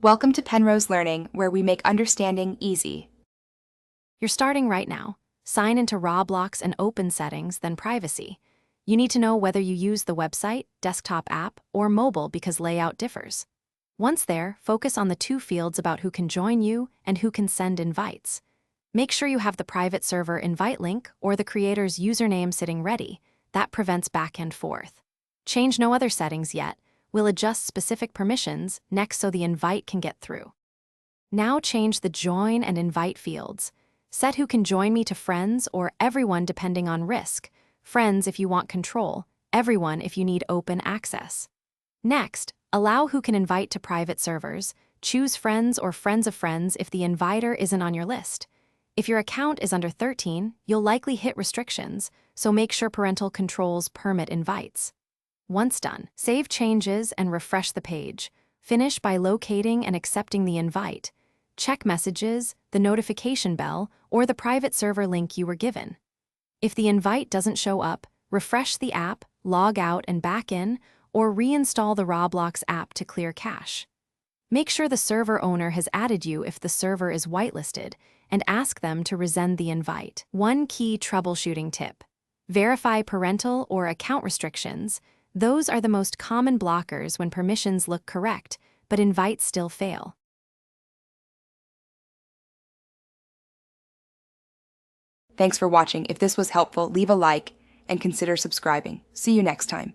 Welcome to Penrose Learning, where we make understanding easy. You're starting right now. Sign into Roblox and open settings, then privacy. You need to know whether you use the website, desktop app, or mobile because layout differs. Once there, focus on the two fields about who can join you and who can send invites. Make sure you have the private server invite link or the creator's username sitting ready. That prevents back and forth. Change no other settings yet. We'll adjust specific permissions next so the invite can get through. Now change the join and invite fields. Set who can join me to friends or everyone depending on risk. Friends if you want control, everyone if you need open access. Next, allow who can invite to private servers. Choose friends or friends of friends if the inviter isn't on your list. If your account is under 13, you'll likely hit restrictions, so make sure parental controls permit invites. Once done, save changes and refresh the page. Finish by locating and accepting the invite. Check messages, the notification bell, or the private server link you were given. If the invite doesn't show up, refresh the app, log out and back in, or reinstall the Roblox app to clear cache. Make sure the server owner has added you if the server is whitelisted, and ask them to resend the invite. One key troubleshooting tip: verify parental or account restrictions. Those are the most common blockers when permissions look correct, but invites still fail. Thanks for watching. If this was helpful, leave a like and consider subscribing. See you next time.